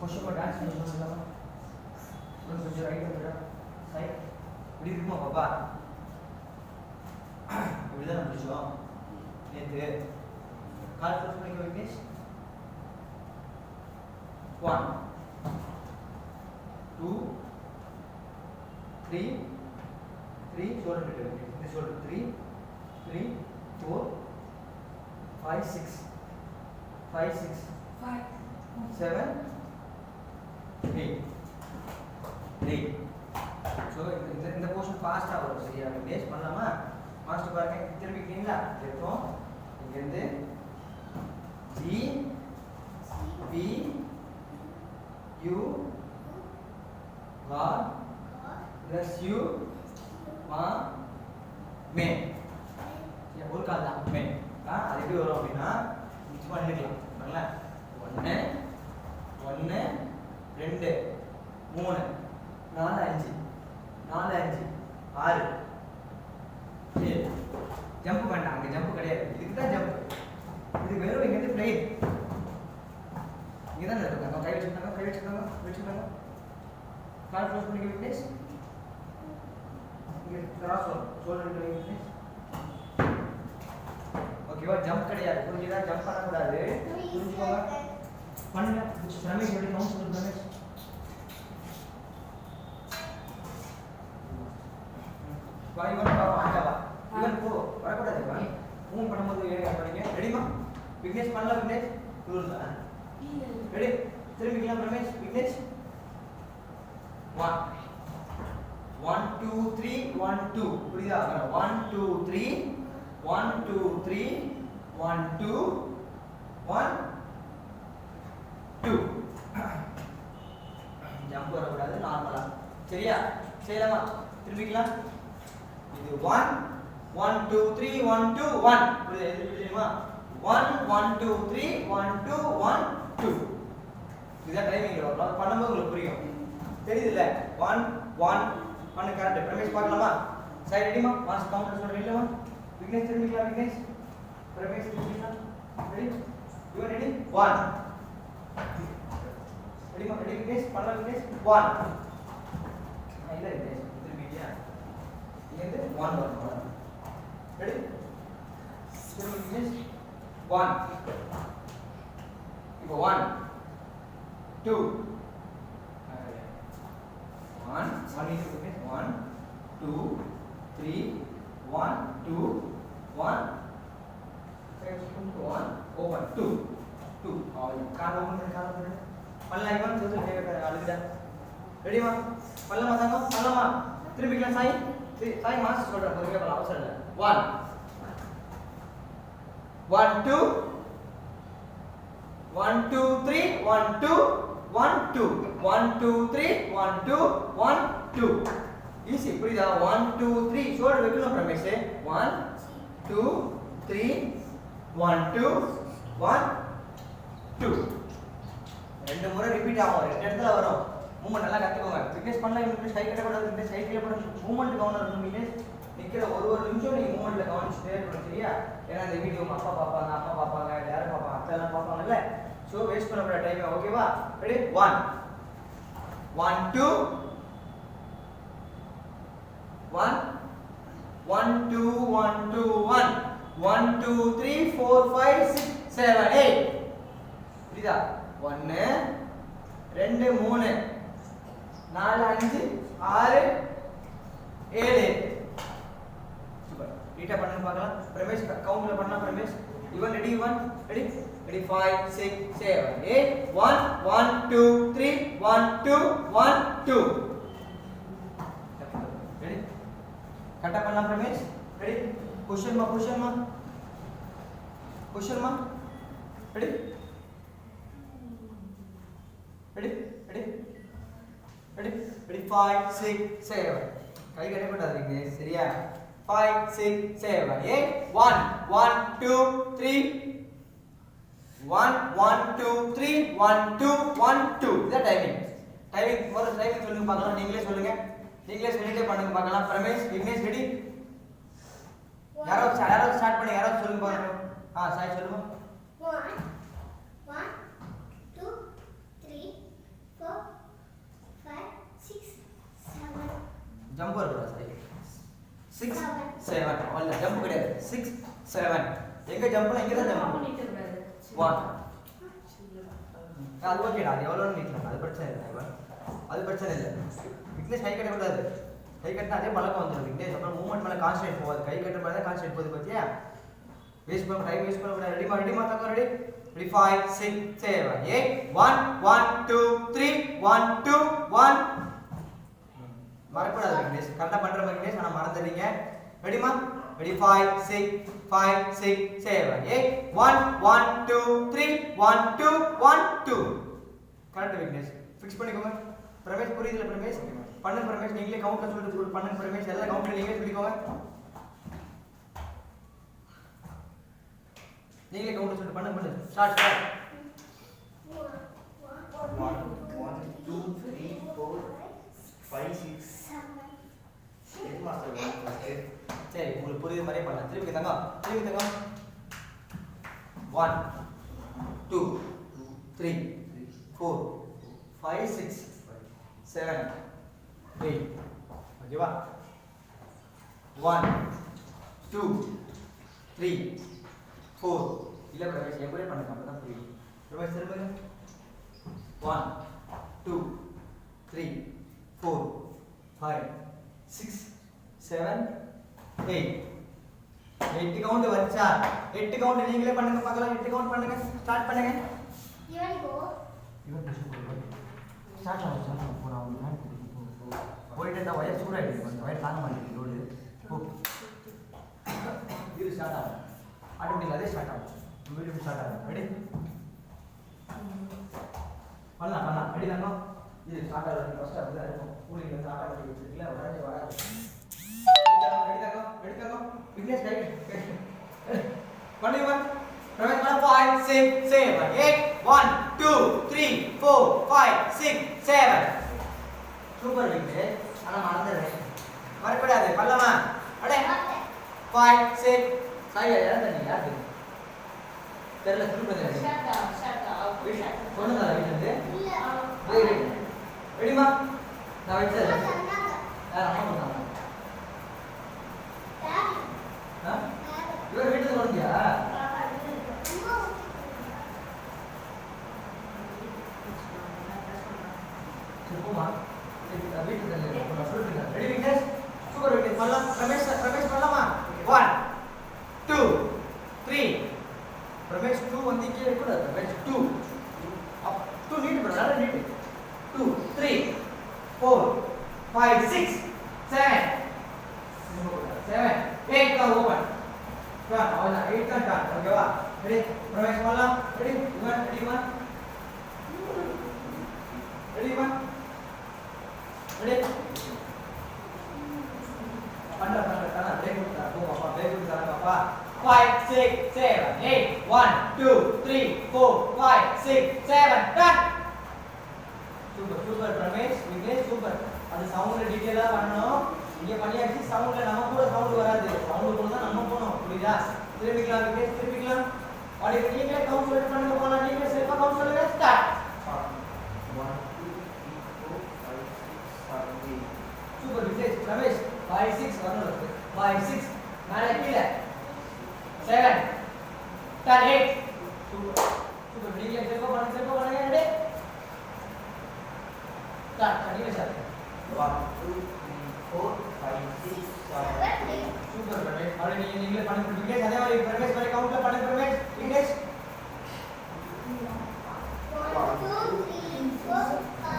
question में dance नहीं होना लगा उन कुछ राइट है साइड இப்படி இருக்குமா பாப்பா இப்படி தான் முடிச்சோம் நேத்து கால்குலேட் பண்ணிக்க விக்னேஷ் 1 2 3 3 ஷோல்டர் கிட்ட இந்த ஷோல்டர் 3 3 4 5 6 5 6 5 7 8 3 ஸோ இந்த போர்ஷன் ஃபாஸ்ட்டாக வரும் சரியா பேஸ் பண்ணலாமா மாஸ்டர் பாருங்க திரும்பிக்கிட்டீங்களா இருக்கும் இங்கேருந்து ஜி பி யூ காட் ப்ளஸ் யூ மா மே ஒரு கால் தான் மே அது எப்படி வரும் அப்படின்னா சும்மா நினைக்கலாம் நல்ல 1 1 2 3 4 5 4 5 6 7 ஜம்ப் வேண்டாம் அங்கே ஜம்ப் கிடையாது இதுக்கு தான் ஜம்ப் இது வெறும் இங்கே இருந்து பிளேன் இங்கே தான் இருக்காங்க கை வச்சுருக்காங்க கால் க்ளோஸ் பண்ணி விக்னேஷ் இங்கே கிராஸ் வரும் ஷோல்டர் விக்னேஷ் ஓகேவா ஜம்ப் கிடையாது புரிஞ்சுதா ஜம்ப் பண்ணக்கூடாது புரிஞ்சுக்கோங்க பண்ணுங்க ரமேஷ் எப்படி கவுண்ட் சொல்லுங்க ரமேஷ் வா இவன் பாப்பா அங்கவா இவன் போ வரக்கூடாது இவன் மூவ் பண்ணும்போது ஏங்க பண்ணீங்க ரெடிமா விக்னேஷ் பண்ணலாம் விக்னேஷ் ரூல்ஸ் ரெடி திரும்பிக்கலாம் ரமேஷ் விக்னேஷ் 1 1 2 3 1 2 புரியுதா 1 2 3 1 2 3 1 2 1 2 ஜம்ப் வரக்கூடாது நார்மலா சரியா செய்யலாமா திரும்பிக்கலாம் இது 1 1 2 3 1 2 1 புரியுதா இது தெரியுமா 1 1 2 3 1 2 1 2 இதான் டைமிங் வரும் பண்ணும்போது உங்களுக்கு புரியும் தெரியுதுல்ல 1 1 பண்ணு கரெக்ட் பிரமேஷ் பார்க்கலாமா சைடு ரெடிமா மாஸ் கவுண்டர் சொல்ற இல்லமா விக்னேஷ் திரும்பிக்கலாம் விக்னேஷ் பிரமேஷ் திரும்பிக்கலாம் ரெடி யூ ரெடி 1 ரெடிமா ரெடி விக்னேஷ் பண்ணலாம் விக்னேஷ் 1 இல்ல விக்னேஷ் திரும்பிட்டியா இங்க 1 வரும் ரெடி திரும்பி விக்னேஷ் 1 இப்போ 1 2 1 1 is okay 1 2 3 1 2 1 second 1 open 2 2 call open பண்ணு பண்ணலாம் இவன் சொல்லுங்க அழுகுடா ரெடிமா பண்ணலாமா தாங்க பண்ணலாமா திரும்பிக்கலாம் சாய் மாஸ்டர் சொல்றேன் பொறுமையா பண்ணலாம் அவசரம் இல்லை 1 2 1 2 3 1 2 1 2 1 2 3 1 2 1 2 ஈஸி புரியுதா 1 2 3 ஷோல்டர் வைக்கணும் பிரமேஷ் 1 2 3 1 2 1 2 ரெண்டு முறை ரிப்பீட் ஆகும் ரெண்டு இடத்துல வரும் மூவ்மெண்ட் நல்லா கத்துக்கோங்க ஃபிட்னஸ் பண்ணலாம் இன்னும் ஸ்ட்ரைக் கட்ட கூடாது இந்த சைக்கிள் போட மூவ்மெண்ட் கவனம் மீன்ஸ் நிக்கிற ஒரு நிமிஷம் நீங்க மூவ்மெண்ட்ல கவனிச்சுட்டே இருக்கணும் சரியா ஏன்னா இந்த வீடியோ உங்க அப்பா பார்ப்பாங்க யாரும் பார்ப்பாங்க அத்தை எல்லாம் பார்ப்பாங்கல்ல சோ வேஸ்ட் பண்ணக்கூடாத டைம் ஓகேவா ரெடி 1 1 2 1 1 2 1 2 1 1 2 3 4 5 6 7 8 புரியுதா 1 2 3 4 5 6 7 சூப்பர் நீட்டா பண்ணுங்க பார்க்கலாம் பிரமேஷ் கவுண்ட்ல பண்ணலாம் பிரமேஷ் இவன் ரெடி 1 ரெடி ready 5 6 7 8 1 1 2 3 1 2 1 2 ready கட்ட பண்ணலாம் பிரமேஷ் ready क्वेश्चन மா ready ready 5 6 7 கை கட்ட கூடாதீங்க சரியா 5 6 7 8 1 1 2 3 1 1 2 3 1 2 1 2 இது டைமிங் முதல்ல டைமிங் சொல்லுங்க பார்க்கலாம் நீங்களே சொல்லிட்டே பண்ணுங்க பார்க்கலாம் பிரமேஷ் விக்னேஷ் ரெடி யாரோ ஸ்டார்ட் பண்ணி யாரோ சொல்லுங்க பார்க்கலாம் சாய் சொல்லுங்க 1 1 2 3 6 7 அவ்வளவுதான் ஜம்ப் கிடையாது 6 7 எங்க ஜம்ப்னா இங்க தான் ஜம்ப் 1 அது ஓகேடா அது எவ்வளவு நீட்டலாம் அது பிரச்சனை இல்லை அது பிரச்சனை இல்லை விக்னேஷ் கை கட்ட கூடாது கை கட்டினா அதே பழக்கம் வந்துடும் விக்னேஷ் அப்புறம் மூவ்மெண்ட் மேல கான்சன்ட்ரேட் போகாது கை கட்டுற மேல கான்சன்ட்ரேட் போகுது பாத்தியா வேஸ்ட் பண்ண டைம் வேஸ்ட் பண்ண கூடாது ரெடிமா தக்கோ ரெடி 5 6 7 8 1 1 2 3 1 2 1 மறக்கூடாது விக்னேஷ் கரெக்டா பண்ற மாதிரி விக்னேஷ் ஆனா மறந்துறீங்க ரெடிமா ரெடி 5 6 5 6 7 8 1 1 2 3 1 2 1 2 கரெக்ட் விக்னேஷ் ஃபிக்ஸ் பண்ணிக்கோங்க பிரமேஷ் புரியுதுல பிரமேஷ் பண்ணு பிரமேஷ் நீங்களே கவுண்ட்ல சொல்லிட்டு பண்ணு பிரமேஷ் எல்லா கவுண்ட்ல நீங்களே சொல்லிக்கோங்க நீங்களே கவுண்ட்ல சொல்லிட்டு பண்ணு ஸ்டார்ட் 1 2 3 4 5 6 7 மாஸ்டர் 1 சரி உங்களுக்கு புரியுற மாதிரியே பண்ணலாம் திருப்பி தங்க 1 2 3 4 5 6 7 8 ஓகேவா 1 2 3 4 இல்ல பிரவேஷ் எப்படி பண்ணுங்க அப்பதான் புரியும் பிரவேஷ் திரும்புங்க 1 2 3 4 5 6 7 8 கவுண்ட் வச்சா 8 கவுண்ட் நீங்களே பண்ணுங்க பார்க்கலாம் 8 கவுண்ட் பண்ணுங்க ஸ்டார்ட் பண்ணுங்க இவன் ஸ்டார்ட் ஆகும் போனா ஒரு நாள் போயிட்டு இருந்தா வயர் சூடாயிடுது கொஞ்சம் வயர் தாங்க மாட்டேங்குது லோடு போ இது ஸ்டார்ட் ஆகும் ஆட்டோமேட்டிக் அதே ஸ்டார்ட் ஆகும் வீடியோ ஸ்டார்ட் ஆகும் ரெடி பண்ணலாம் ரெடி தாங்க இது ஸ்டார்ட் ஆகுது ஃபர்ஸ்ட் அப்படிதான் இருக்கும் கூலிங் வந்து ஆட்டோமேட்டிக் வச்சிருக்கல உடனே வராது ரெடி தாங்க விக்னேஷ் ரைட் பண்ணுங்க பிரவேஷ் பண்ண 5 6 7 8 1 2 3 4 5 6 7 சூப்பர் விக்னேஷ் ஆனா மறந்துடுறேன் மறக்கக்கூடாது பண்ணலாமா அடே 5 6 சாய் யாரா நீ யாரு தெரியல திரும்ப சொன்னதா வீட்டுல இல்ல ரெடிமா நான் வெச்சேன் யார் அம்மா பண்ணாங்க இவர் வீட்டுக்கு வந்தியா சும்மா வீட்டுக்கு ரெடி விக்னேஷ் சூப்பர் விக்னேஷ் பண்ணலாம் ரமேஷ் பண்ணலாமா 1 2 3 ரமேஷ் 2 வந்து கீழே கூட ரமேஷ் 2 அப் 2 நீட் பண்ணு நல்லா நீட் 2 3 4 5 6 7 8 का ओपन डन और 8 का डन ओकेवा रेडी प्रवेश वाला रेडी 1 रेडी पंडा ताना ब्रेक होता वो पापा ब्रेक होता पापा 5 6 7 8 1 2 3 4 5 6 7 done super Pramesh Vignesh super அது சவுண்ட் டீடைலா பண்ணனும் இங்க பண்ணியாச்சு சவுண்ட்ல நம்ம கூட சவுண்ட் வராது சவுண்ட் கூட தான் நம்ம போணும் புரியுதா திரும்பிக்கலாம் விக்னேஷ் திரும்பிக்கலாம் ஆடி நீங்க கவுண்ட் சொல்லிட்டு பண்ணுங்க போலாம் நீங்க செல்ஃபா கவுண்ட் சொல்லுங்க ஸ்டார்ட் 1 2 3 4 5 6 7 சூப்பர் விக்னேஷ் பிரமேஷ் 5 6 வரணும் 5 6 மேலே கீழே 7 10 8 சூப்பர் நீங்க செல்ஃபா பண்ணுங்க ரெடி ஸ்டார்ட் பண்ணிடுங்க சார் 1 2 3 4 5 6 7 சூப்பர் பிரமேஷ் ஆல்ரெடி நீங்களே பண்ணுங்க விக்னேஷ் அதே மாதிரி பிரமேஷ் மாதிரி கவுண்ட்ல பண்ணுங்க பிரமேஷ் விக்னேஷ் 1 2 3 4 5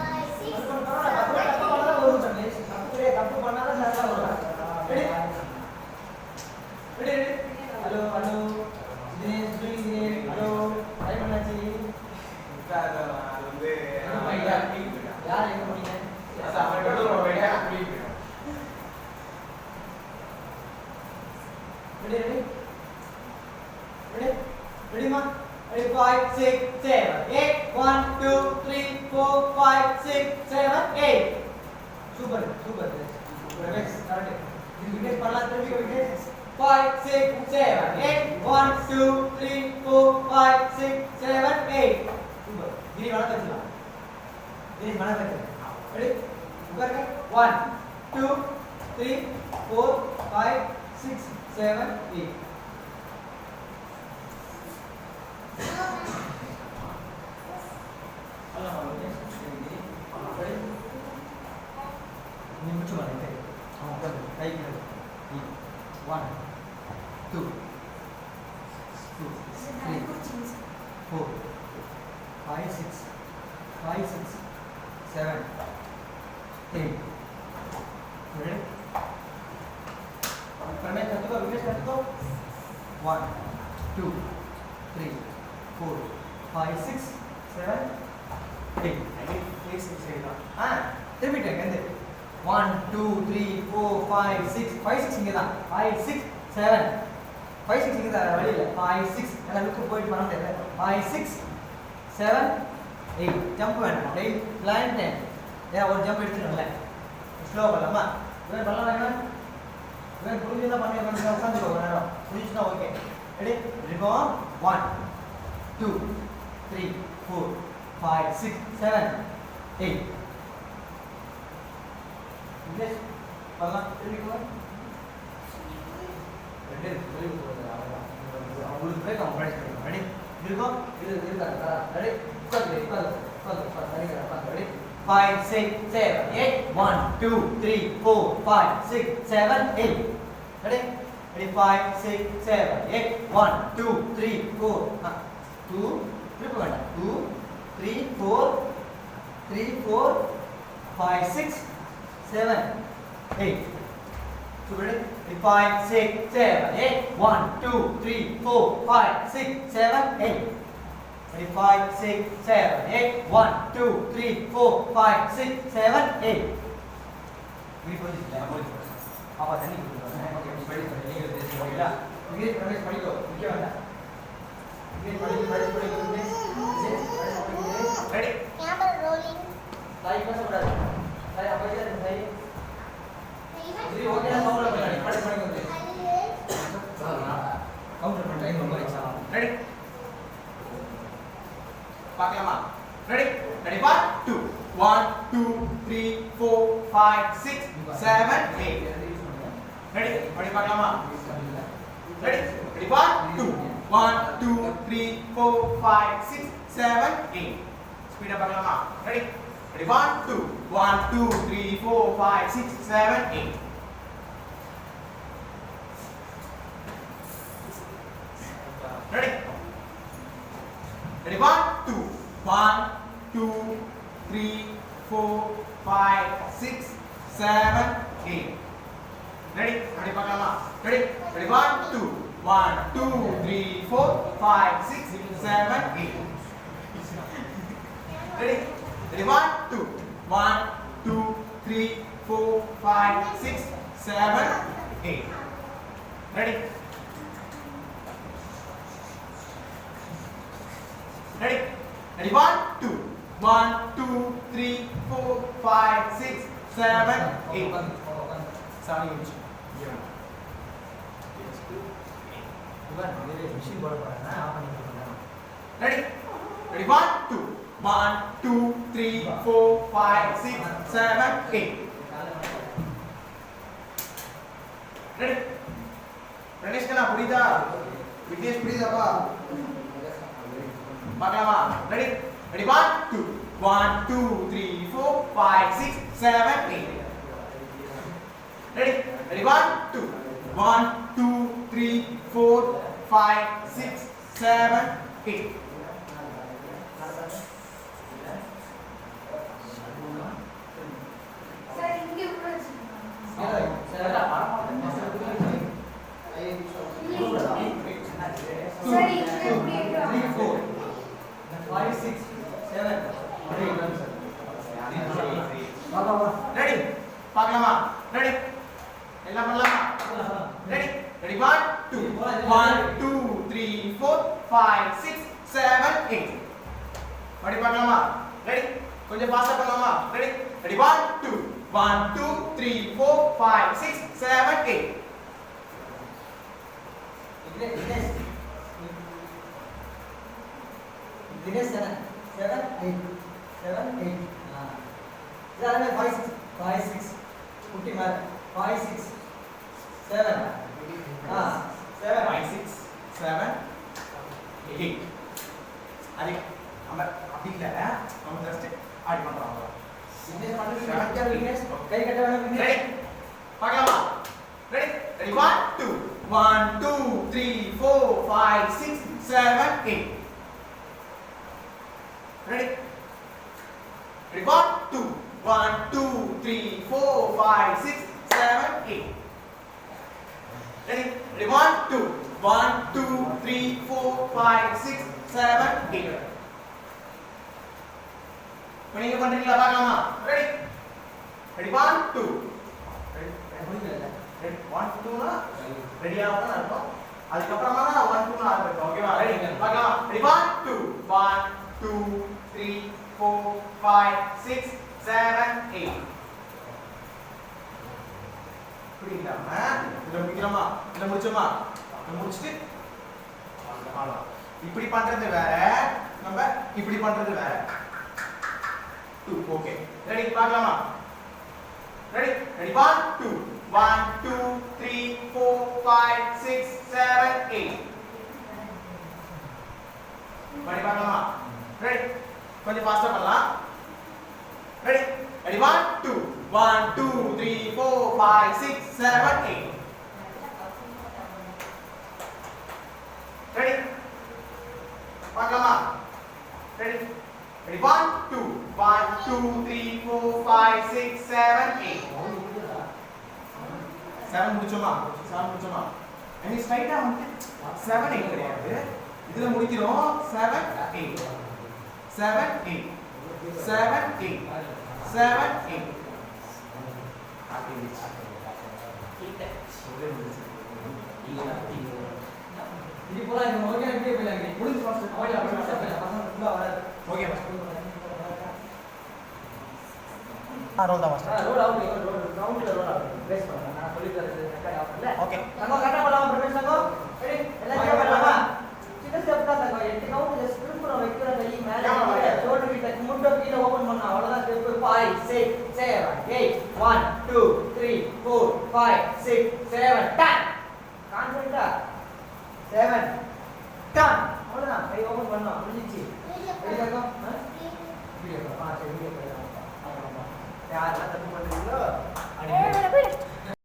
6 தப்பு பண்ணாதான் நல்லா வரும் ready hello Dinesh Dinesh hello time என்னாச்சு யார் எங்க போனீங்க ready ma ready 5 6 7 8 1 2 3 4 5 6 7 8 super perfect start this wicket palla three wicket 5 6 7 8 1 2 3 4 5 6 7 8 super giri mana kachila ready ugar ke 1 2 3 4 5 6 7 8 Allah malunya ini apa ini cuma ini kan kayak gitu 1 2 3 4 5 6 7 8 ready permain satu kali biasa satu 1 2 3 4 5 6 7 8 ini fix செய்யலாம் திரும்பிட்டேன் வந்து 1 2 3 4 5 6 5 6 இங்க தான் 5 6 7 5 6 இங்க தான் வழியில 5 6 எல்லாம் லுக்கு போயிட்டு பண்ண முடியாது 5 6 7 8 ஜம்ப் வேண்டாம் டேய் பிளான் டைம் ஏன் ஒரு ஜம்ப் எடுத்துறல ஸ்லோ பண்ணலாமா இவன் பண்ணலாம் வேணாம் இவன் புரிஞ்சதா பண்ணி கொஞ்சம் உட்கார்ந்துக்கோ நேரம் புரிஞ்சுனா ஓகே ரெடி ரெடி 1 2 3 4 5 6 7 8 இங்கிலீஷ் பண்ணலாம் தெரியுமா ரெடி சொல்லி கொடுங்க உங்களுக்கு பிரேக் ஆகும் பிராக்டிஸ் பண்ணுங்க ரெடி இருக்கோ இது இருக்கா ரெடி உட்கார்ந்து ரெடி 5 6 7 8 1 2 3 4 5 6 7 8 ready ready 5 6 7 8 1 2 3 4 2 triple வேண்டாம் 2 3 4 3 4 5 6 7 8 so ready 5 6 7 8 1 2 3 4 5 6 7 8 ready 5 6 7 8 1 2 3 4 5 6 7 8 வீடு போயிடுச்சு அப்பா தண்ணி குடிக்கணும் ஓகே படிக்க நீங்க பேசுறீங்களா இங்கே பிரவேஷ் படிக்கோ முக்கிய வேண்டாம் இங்கே படிக்க ரெடி கேமரா ரோலிங் லைவ் பண்ண கூடாது லைவ் அப்பா இதை லைவ் இது ஓகே நான் கவுண்டர் பண்ணி படிக்க வந்து கவுண்டர் பண்ண டைம் ரொம்ப எக்ஸாம் ரெடி பார்க்கலாமா ரெடி ரெடி 1 2 1 2 3 4 5 6 7 8 ready ready பார்க்கலாமா ready ready 1 2 1 2 3 4 5 6 7 8 ஸ்பீடா பார்க்கலாமா ready ready 1 2 1 2 3 4 5 6 7 8 ready ready 1 2 1 2 3 4 5 6 7 8 ready ready பார்க்கலாமா ready ready 1 2 1 2 3 4 5 6 7 8 ready ready 1 2 1 2 3 4 5 6 7 8 ready ready ready 1 2 1 2 3 4 5 6 7 8 சாமி முடிச்சு மிஷின் போட போறேன் ஆஃப் பண்ணிக்கலாம் ரெடி ரெடி 1 2 1 2 3 4 5 6 7 8 ரெடி கணேஷ் கண்ணா புரியுதா விக்னேஷ் புரியுதாப்பா பார்க்கலாமா ready ready 1 2 1 2 3 4 5 6 7 8 ready ready 1 2 1 2 3 4 5 6 7 8 sir இங்க உட்காருங்க சார் இங்க உட்காருங்க 5 6 7 8 ready பார்க்கலாமா ready எல்லாம் பண்ணலாமா ready ready 1 2 1 2 3 4 5 6 7 8 மறுபடியும் பார்க்கலாமா ready கொஞ்சம் ஃபாஸ்டா பண்ணலாமா ready ready 1 2 1 2 3 4 5 6 7 8 Dinesh 7 8 7 8 இதானே 5 6 50 மேல 5 6 7 7 5 6 7 8 அது நம்ம அப்படி இல்ல நம்ம ஜஸ்ட் ஆட் பண்றோம் விக்னேஷ் பண்ணுங்க கரெக்ட்டா விக்னேஷ் கை கட்ட வேணாம் விக்னேஷ் ரெடி பார்க்கலாமா ready ready 1 2 1 2 3 4 5 6 7 8 ready ready 1 2 1 2 3 4 5 6 7 8 ready ready 1 2 1 2 3 4 5 6 7 8 நீங்க பண்றீங்களா பார்க்கலாமா ரெடி ரெடி 1 2 ரெடி ரெடி 1 2 னா ரெடி ஆவணும் அர்த்தம் அதுக்கு அப்புறமா 1 2 னா ஆரம்பிக்கும் ஓகேவா ரெடி பார்க்கலாம் ரெடி 1 2 1 2 3 4 5 6 7 8 புரியுதாமா இத முடிக்கிறோமா இத முடிச்சோமா இத முடிச்சிட்டு அவ்வளவுதான் இப்படி பண்றது வேற நம்ம இப்படி பண்றது வேற 2 ஓகே ரெடி பார்க்கலாமா ரெடி ரெடி 1 2 1 2 3 4 5 6 7 8 படி பார்க்கலாமா ரெடி கொஞ்சம் ஃபாஸ்டா பண்ணலாம் ரெடி ரெடி 1 2 1 2 3 4 5 6 7 8 ரெடி பார்க்கலாமா ரெடி ரெடி 1 2 1 2 3 4 5 6 7 8 7 முடிச்சோமா 7 முடிச்சோமா நீ ஸ்ட்ரைட்டா வந்து 7 8 கிடையாது இதுல முடிக்கிறோம் 7 8 7 8 7 8 7 8 இது போல இந்த ஓகே அப்படியே போயிடலாம் முடிஞ்சு ஃபர்ஸ்ட் ஓகே அப்படியே பசங்க ஃபுல்லா வராது ஓகே ரோல் தான் மாஸ்டர் ரோல் அவுட் ரவுண்ட்ல ரோல் அவுட் பிரேஸ் பண்ணுங்க நான் சொல்லி தரது ரெக்கார்ட் ஆகல ஓகே நம்ம கரெக்ட்டா பண்ணலாம் பிரேஸ் பண்ணோம் ரெடி எல்லாம் பண்ணலாம்